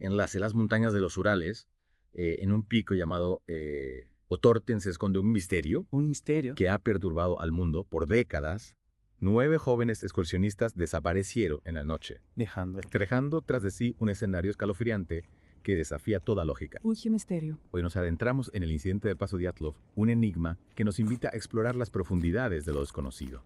en las montañas de los Urales, en un pico llamado Otorten, se esconde un misterio Un misterio. que ha perturbado al mundo por décadas. 9 jóvenes excursionistas desaparecieron en la noche, Dejando. dejando tras de sí un escenario escalofriante que desafía toda lógica. Uy, qué misterio. Hoy nos adentramos en el incidente del Paso Dyatlov, un enigma que nos invita a explorar las profundidades de lo desconocido.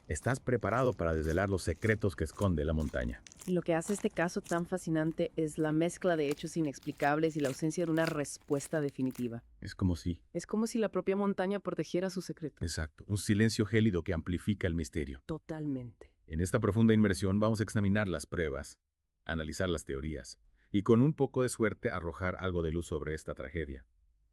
¿Estás preparado para desvelar los secretos que esconde la montaña? Y lo que hace este caso tan fascinante es la mezcla de hechos inexplicables y la ausencia de una respuesta definitiva. Es como si... Es como si la propia montaña protegiera su secreto. Exacto, un silencio gélido que amplifica el misterio. Totalmente. En esta profunda inmersión vamos a examinar las pruebas, analizar las teorías y con un poco de suerte arrojar algo de luz sobre esta tragedia.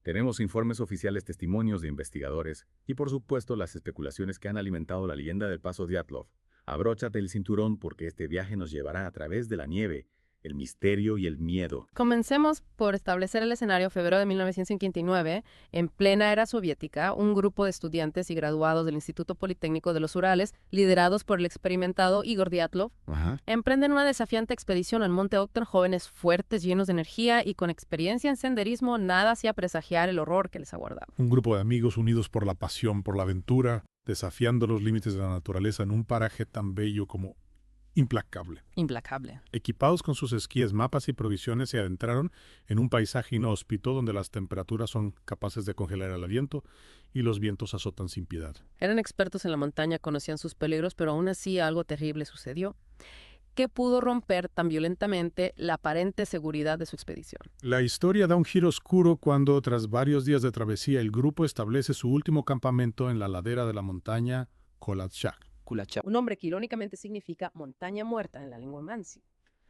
Tenemos informes oficiales, testimonios de investigadores y por supuesto las especulaciones que han alimentado la leyenda del Paso Dyatlov. Abróchate el cinturón porque este viaje nos llevará a través de la nieve, el misterio y el miedo. Comencemos por establecer el escenario. Febrero de 1959, en plena era soviética, un grupo de estudiantes y graduados del Instituto Politécnico de los Urales, liderados por el experimentado Igor Dyatlov, emprenden una desafiante expedición al Monte Okten. Jóvenes fuertes, llenos de energía y con experiencia en senderismo, nada hacía presagiar el horror que les aguardaba. Un grupo de amigos unidos por la pasión, por la aventura, desafiando los límites de la naturaleza en un paraje tan bello como implacable. Implacable. Equipados con sus esquíes, mapas y provisiones, se adentraron en un paisaje inhóspito donde las temperaturas son capaces de congelar el aliento y los vientos azotan sin piedad. Eran expertos en la montaña, conocían sus peligros, pero aún así algo terrible sucedió, que pudo romper tan violentamente la aparente seguridad de su expedición. La historia da un giro oscuro cuando, tras varios días de travesía, el grupo establece su último campamento en la ladera de la montaña Kolatchak. Kulachak. Un nombre que irónicamente significa montaña muerta en la lengua mansi.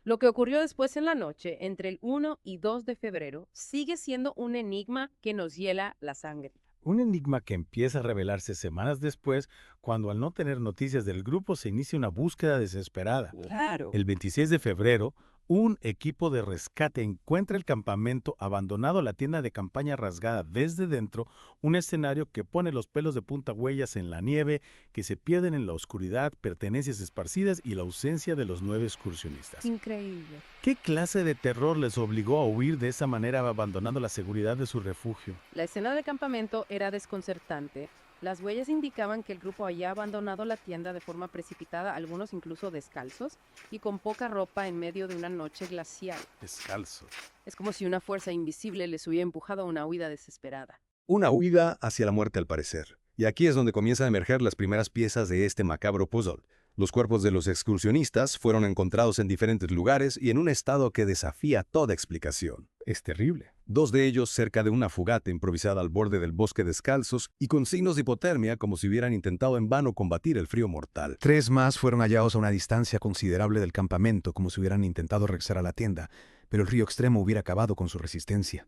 Lo que ocurrió después en la noche, entre el 1 y 2 de febrero, sigue siendo un enigma que nos hiela la sangre. Un enigma que empieza a revelarse semanas después, cuando al no tener noticias del grupo se inicia una búsqueda desesperada. Claro. El 26 de febrero, un equipo de rescate encuentra el campamento abandonado, la tienda de campaña rasgada desde dentro, un escenario que pone los pelos de punta, huellas en la nieve, que se pierden en la oscuridad, pertenencias esparcidas y la ausencia de los 9 excursionistas. Increíble. ¿Qué clase de terror les obligó a huir de esa manera, abandonando la seguridad de su refugio? La escena del campamento era desconcertante. Las huellas indicaban que el grupo había abandonado la tienda de forma precipitada, algunos incluso descalzos, y con poca ropa en medio de una noche glacial. Descalzo. Es como si una fuerza invisible les hubiera empujado a una huida desesperada. Una huida hacia la muerte al parecer. Y aquí es donde comienzan a emerger las primeras piezas de este macabro puzzle. Los cuerpos de los excursionistas fueron encontrados en diferentes lugares y en un estado que desafía toda explicación. Es terrible. 2 de ellos cerca de una fogata improvisada al borde del bosque descalzos y con signos de hipotermia como si hubieran intentado en vano combatir el frío mortal. 3 más fueron hallados a una distancia considerable del campamento como si hubieran intentado regresar a la tienda, pero el río extremo hubiera acabado con su resistencia.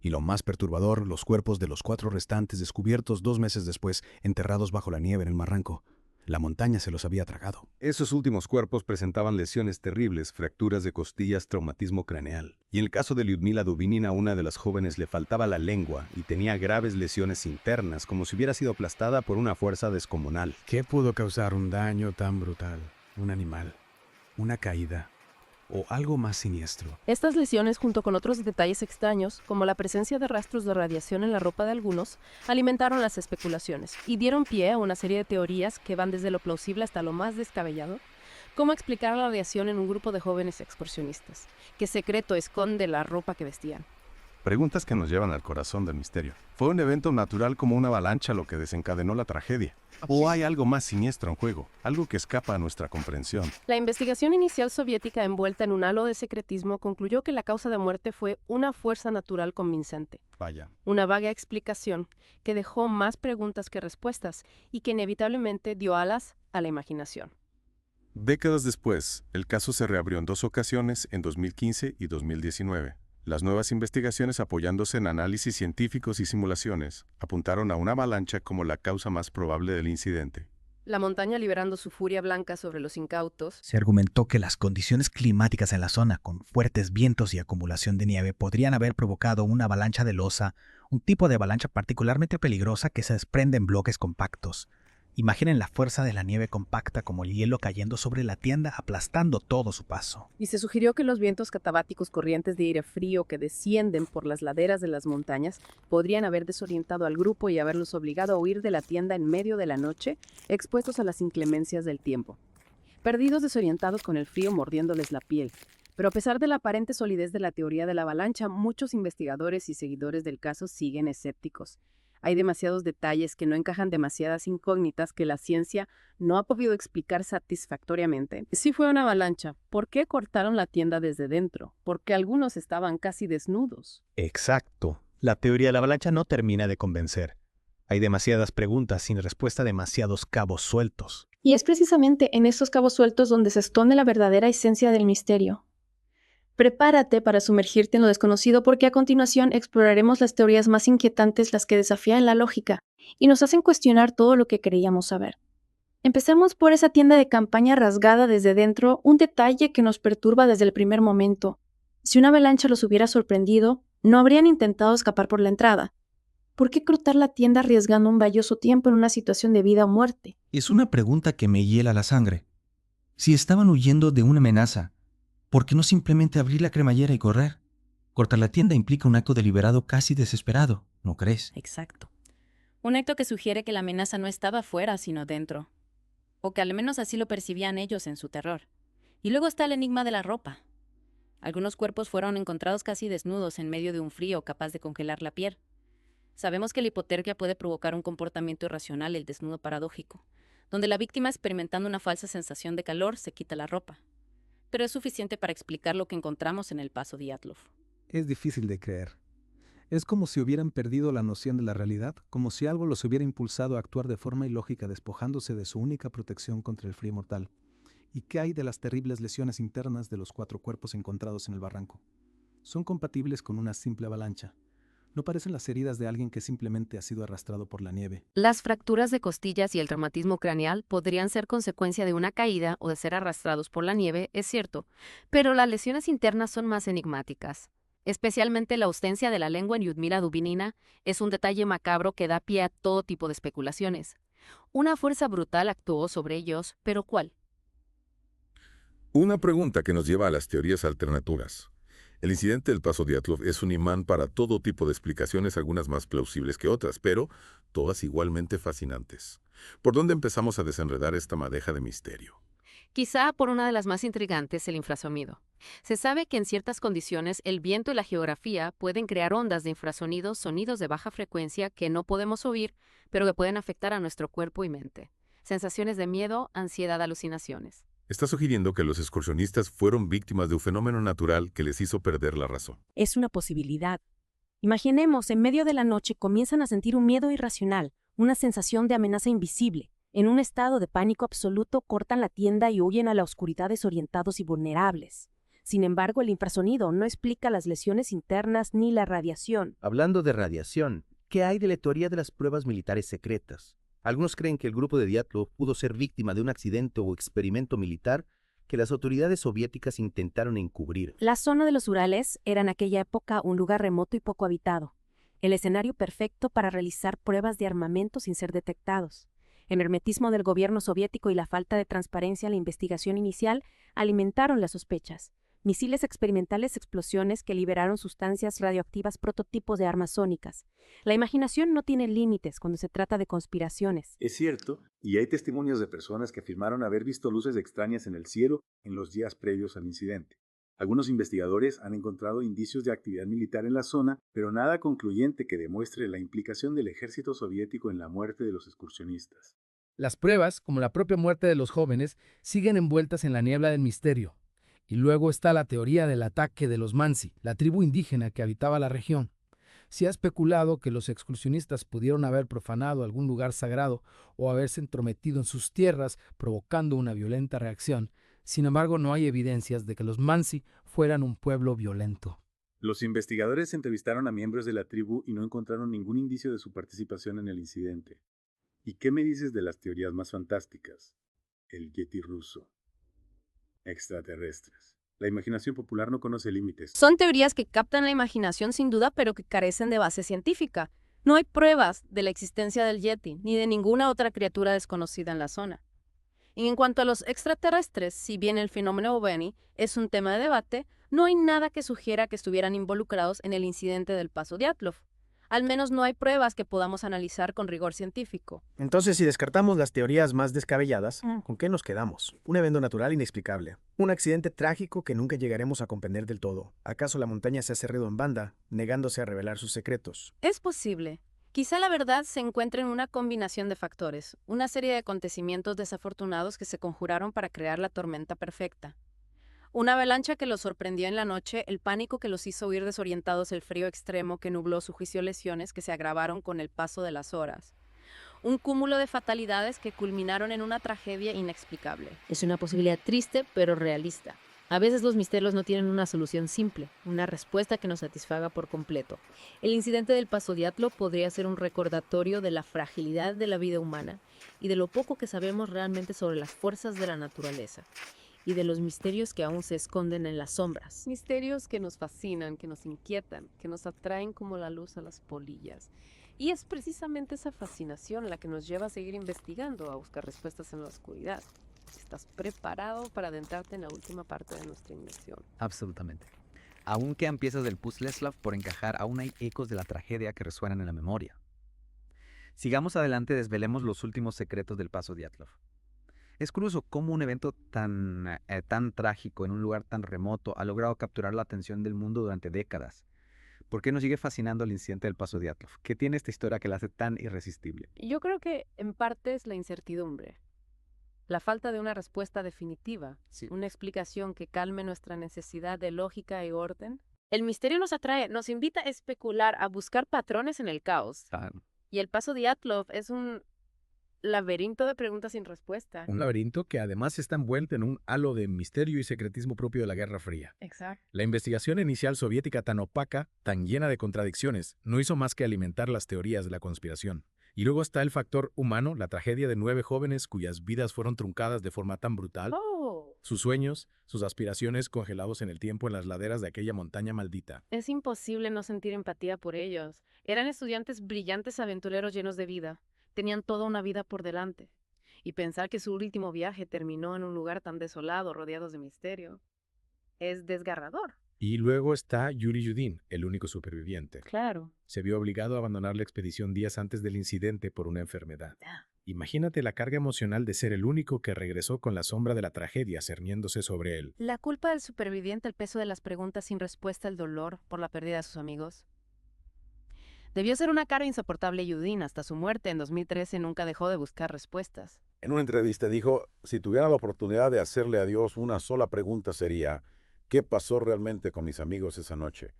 Y lo más perturbador, los cuerpos de los 4 restantes descubiertos 2 meses después, enterrados bajo la nieve en el barranco. La montaña se los había tragado. Esos últimos cuerpos presentaban lesiones terribles, fracturas de costillas, traumatismo craneal. Y en el caso de Lyudmila Dubinina, una de las jóvenes, le faltaba la lengua y tenía graves lesiones internas, como si hubiera sido aplastada por una fuerza descomunal. ¿Qué pudo causar un daño tan brutal? ¿Un animal? ¿Una caída? ¿O algo más siniestro? Estas lesiones, junto con otros detalles extraños, como la presencia de rastros de radiación en la ropa de algunos, alimentaron las especulaciones y dieron pie a una serie de teorías que van desde lo plausible hasta lo más descabellado. ¿Cómo explicar la radiación en un grupo de jóvenes excursionistas? ¿Qué secreto esconde la ropa que vestían? Preguntas que nos llevan al corazón del misterio. ¿Fue un evento natural como una avalancha lo que desencadenó la tragedia? ¿O hay algo más siniestro en juego? Algo que escapa a nuestra comprensión. La investigación inicial soviética, envuelta en un halo de secretismo, concluyó que la causa de muerte fue una fuerza natural convincente. Vaya. Una vaga explicación que dejó más preguntas que respuestas y que inevitablemente dio alas a la imaginación. Décadas después, el caso se reabrió en 2 ocasiones, en 2015 y 2019. Las nuevas investigaciones, apoyándose en análisis científicos y simulaciones, apuntaron a una avalancha como la causa más probable del incidente. La montaña, liberando su furia blanca sobre los incautos, Se argumentó que las condiciones climáticas en la zona, con fuertes vientos y acumulación de nieve, podrían haber provocado una avalancha de losa, un tipo de avalancha particularmente peligrosa que se desprende en bloques compactos. Imaginen la fuerza de la nieve compacta como el hielo cayendo sobre la tienda, aplastando todo su paso. Y se sugirió que los vientos catabáticos corrientes de aire frío que descienden por las laderas de las montañas podrían haber desorientado al grupo y haberlos obligado a huir de la tienda en medio de la noche, expuestos a las inclemencias del tiempo. Perdidos, desorientados, con el frío mordiéndoles la piel. Pero a pesar de la aparente solidez de la teoría de la avalancha, muchos investigadores y seguidores del caso siguen escépticos. Hay demasiados detalles que no encajan, demasiadas incógnitas que la ciencia no ha podido explicar satisfactoriamente. Si fue una avalancha, ¿por qué cortaron la tienda desde dentro? Porque algunos estaban casi desnudos. Exacto. La teoría de la avalancha no termina de convencer. Hay demasiadas preguntas sin respuesta, demasiados cabos sueltos. Y es precisamente en estos cabos sueltos donde se esconde la verdadera esencia del misterio. Prepárate para sumergirte en lo desconocido porque a continuación exploraremos las teorías más inquietantes, las que desafían la lógica y nos hacen cuestionar todo lo que creíamos saber. Empecemos por esa tienda de campaña rasgada desde dentro, un detalle que nos perturba desde el primer momento. Si una avalancha los hubiera sorprendido, no habrían intentado escapar por la entrada. ¿Por qué cortar la tienda arriesgando un valioso tiempo en una situación de vida o muerte? Es una pregunta que me hiela la sangre. Si estaban huyendo de una amenaza, ¿por qué no simplemente abrir la cremallera y correr? Cortar la tienda implica un acto deliberado casi desesperado, ¿no crees? Exacto. Un acto que sugiere que la amenaza no estaba afuera, sino dentro. O que al menos así lo percibían ellos en su terror. Y luego está el enigma de la ropa. Algunos cuerpos fueron encontrados casi desnudos en medio de un frío capaz de congelar la piel. Sabemos que la hipotermia puede provocar un comportamiento irracional, el desnudo paradójico, donde la víctima, experimentando una falsa sensación de calor, se quita la ropa. Pero es suficiente para explicar lo que encontramos en el paso Dyatlov. Es difícil de creer. Es como si hubieran perdido la noción de la realidad, como si algo los hubiera impulsado a actuar de forma ilógica despojándose de su única protección contra el frío mortal. ¿Y qué hay de las terribles lesiones internas de los 4 cuerpos encontrados en el barranco? Son compatibles con una simple avalancha. No parecen las heridas de alguien que simplemente ha sido arrastrado por la nieve. Las fracturas de costillas y el traumatismo craneal podrían ser consecuencia de una caída o de ser arrastrados por la nieve, es cierto, pero las lesiones internas son más enigmáticas. Especialmente la ausencia de la lengua en Lyudmila Dubinina es un detalle macabro que da pie a todo tipo de especulaciones. Una fuerza brutal actuó sobre ellos, pero ¿cuál? Una pregunta que nos lleva a las teorías alternativas. El incidente del paso Dyatlov es un imán para todo tipo de explicaciones, algunas más plausibles que otras, pero todas igualmente fascinantes. ¿Por dónde empezamos a desenredar esta madeja de misterio? Quizá por una de las más intrigantes, el infrasonido. Se sabe que en ciertas condiciones el viento y la geografía pueden crear ondas de infrasonidos, sonidos de baja frecuencia que no podemos oír, pero que pueden afectar a nuestro cuerpo y mente. Sensaciones de miedo, ansiedad, alucinaciones. Está sugiriendo que los excursionistas fueron víctimas de un fenómeno natural que les hizo perder la razón. Es una posibilidad. Imaginemos, en medio de la noche comienzan a sentir un miedo irracional, una sensación de amenaza invisible. En un estado de pánico absoluto, cortan la tienda y huyen a la oscuridad desorientados y vulnerables. Sin embargo, el infrasonido no explica las lesiones internas ni la radiación. Hablando de radiación, ¿qué hay de la teoría de las pruebas militares secretas? Algunos creen que el grupo de Dyatlov pudo ser víctima de un accidente o experimento militar que las autoridades soviéticas intentaron encubrir. La zona de los Urales era en aquella época un lugar remoto y poco habitado, el escenario perfecto para realizar pruebas de armamento sin ser detectados. El hermetismo del gobierno soviético y la falta de transparencia en la investigación inicial alimentaron las sospechas. Misiles experimentales, explosiones que liberaron sustancias radioactivas, prototipos de armas sónicas. La imaginación no tiene límites cuando se trata de conspiraciones. Es cierto, y hay testimonios de personas que afirmaron haber visto luces extrañas en el cielo en los días previos al incidente. Algunos investigadores han encontrado indicios de actividad militar en la zona, pero nada concluyente que demuestre la implicación del ejército soviético en la muerte de los excursionistas. Las pruebas, como la propia muerte de los jóvenes, siguen envueltas en la niebla del misterio. Y luego está la teoría del ataque de los Mansi, la tribu indígena que habitaba la región. Se ha especulado que los excursionistas pudieron haber profanado algún lugar sagrado o haberse entrometido en sus tierras, provocando una violenta reacción. Sin embargo, no hay evidencias de que los Mansi fueran un pueblo violento. Los investigadores entrevistaron a miembros de la tribu y no encontraron ningún indicio de su participación en el incidente. ¿Y qué me dices de las teorías más fantásticas? El Yeti ruso. Extraterrestres. La imaginación popular no conoce límites. Son teorías que captan la imaginación sin duda, pero que carecen de base científica. No hay pruebas de la existencia del Yeti ni de ninguna otra criatura desconocida en la zona. Y en cuanto a los extraterrestres, si bien el fenómeno ovni es un tema de debate, no hay nada que sugiera que estuvieran involucrados en el incidente del Paso Dyatlov. Al menos no hay pruebas que podamos analizar con rigor científico. Entonces, si descartamos las teorías más descabelladas, ¿con qué nos quedamos? Un evento natural inexplicable. Un accidente trágico que nunca llegaremos a comprender del todo. ¿Acaso la montaña se ha cerrado en banda, negándose a revelar sus secretos? Es posible. Quizá la verdad se encuentre en una combinación de factores, una serie de acontecimientos desafortunados que se conjuraron para crear la tormenta perfecta. Una avalancha que los sorprendió en la noche, el pánico que los hizo huir desorientados, el frío extremo que nubló su juicio, lesiones que se agravaron con el paso de las horas. Un cúmulo de fatalidades que culminaron en una tragedia inexplicable. Es una posibilidad triste, pero realista. A veces los misterios no tienen una solución simple, una respuesta que nos satisfaga por completo. El incidente del Paso Dyatlov podría ser un recordatorio de la fragilidad de la vida humana y de lo poco que sabemos realmente sobre las fuerzas de la naturaleza y de los misterios que aún se esconden en las sombras. Misterios que nos fascinan, que nos inquietan, que nos atraen como la luz a las polillas. Y es precisamente esa fascinación la que nos lleva a seguir investigando, a buscar respuestas en la oscuridad. ¿Estás preparado para adentrarte en la última parte de nuestra inmersión? Absolutamente. Aún quedan piezas del puzzle Slav por encajar, aún hay ecos de la tragedia que resuenan en la memoria. Sigamos adelante, desvelemos los últimos secretos del Paso Dyatlov. Es curioso cómo un evento tan trágico en un lugar tan remoto ha logrado capturar la atención del mundo durante décadas. ¿Por qué nos sigue fascinando el incidente del Paso Dyatlov? ¿Qué tiene esta historia que la hace tan irresistible? Yo creo que en parte es la incertidumbre. La falta de una respuesta definitiva, una explicación que calme nuestra necesidad de lógica y orden. El misterio nos atrae, nos invita a especular, a buscar patrones en el caos. Claro. Y el Paso Dyatlov es un laberinto de preguntas sin respuesta. Un laberinto que además está envuelto en un halo de misterio y secretismo propio de la Guerra Fría. Exacto. La investigación inicial soviética tan opaca, tan llena de contradicciones, no hizo más que alimentar las teorías de la conspiración. Y luego está el factor humano, la tragedia de 9 jóvenes cuyas vidas fueron truncadas de forma tan brutal. Sus sueños, sus aspiraciones congelados en el tiempo en las laderas de aquella montaña maldita. Es imposible no sentir empatía por ellos. Eran estudiantes brillantes, aventureros llenos de vida. Tenían toda una vida por delante. Y pensar que su último viaje terminó en un lugar tan desolado, rodeados de misterio, es desgarrador. Y luego está Yuri Yudin, el único superviviente. Claro. Se vio obligado a abandonar la expedición días antes del incidente por una enfermedad. Imagínate la carga emocional de ser el único que regresó con la sombra de la tragedia cerniéndose sobre él. La culpa del superviviente, el peso de las preguntas sin respuesta, el dolor por la pérdida de sus amigos. Debió ser una carga insoportable. Yudin, hasta su muerte en 2013, nunca dejó de buscar respuestas. En una entrevista dijo, si tuviera la oportunidad de hacerle a Dios una sola pregunta sería, ¿qué pasó realmente con mis amigos esa noche?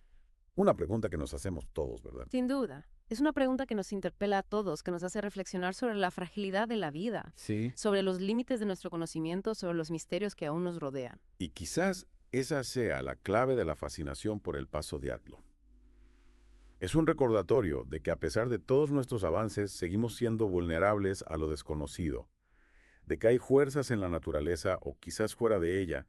Una pregunta que nos hacemos todos, ¿verdad? Sin duda. Es una pregunta que nos interpela a todos, que nos hace reflexionar sobre la fragilidad de la vida, sobre los límites de nuestro conocimiento, sobre los misterios que aún nos rodean. Y quizás esa sea la clave de la fascinación por el Paso Dyatlov. Es un recordatorio de que a pesar de todos nuestros avances, seguimos siendo vulnerables a lo desconocido, de que hay fuerzas en la naturaleza o quizás fuera de ella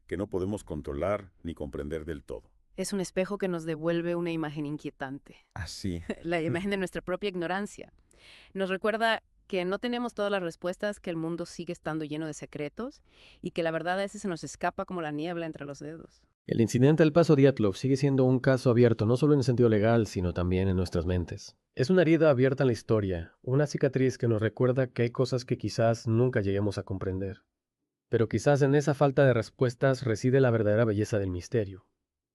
que no podemos controlar ni comprender del todo. Es un espejo que nos devuelve una imagen inquietante. Así. La imagen de nuestra propia ignorancia. Nos recuerda que no tenemos todas las respuestas, que el mundo sigue estando lleno de secretos y que la verdad a veces se nos escapa como la niebla entre los dedos. El incidente del Paso Dyatlov sigue siendo un caso abierto no solo en el sentido legal, sino también en nuestras mentes. Es una herida abierta en la historia, una cicatriz que nos recuerda que hay cosas que quizás nunca lleguemos a comprender. Pero quizás en esa falta de respuestas reside la verdadera belleza del misterio.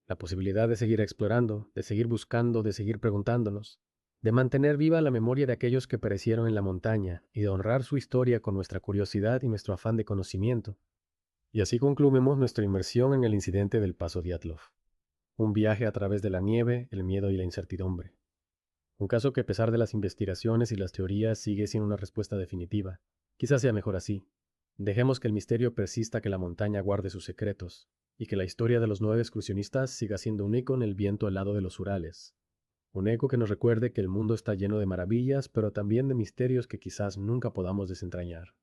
La posibilidad de seguir explorando, de seguir buscando, de seguir preguntándonos, de mantener viva la memoria de aquellos que perecieron en la montaña y de honrar su historia con nuestra curiosidad y nuestro afán de conocimiento. Y así concluimos nuestra inmersión en el incidente del Paso Dyatlov. Un viaje a través de la nieve, el miedo y la incertidumbre. Un caso que a pesar de las investigaciones y las teorías sigue sin una respuesta definitiva. Quizás sea mejor así. Dejemos que el misterio persista, que la montaña guarde sus secretos, y que la historia de los 9 excursionistas siga siendo un eco en el viento helado de los Urales. Un eco que nos recuerde que el mundo está lleno de maravillas, pero también de misterios que quizás nunca podamos desentrañar.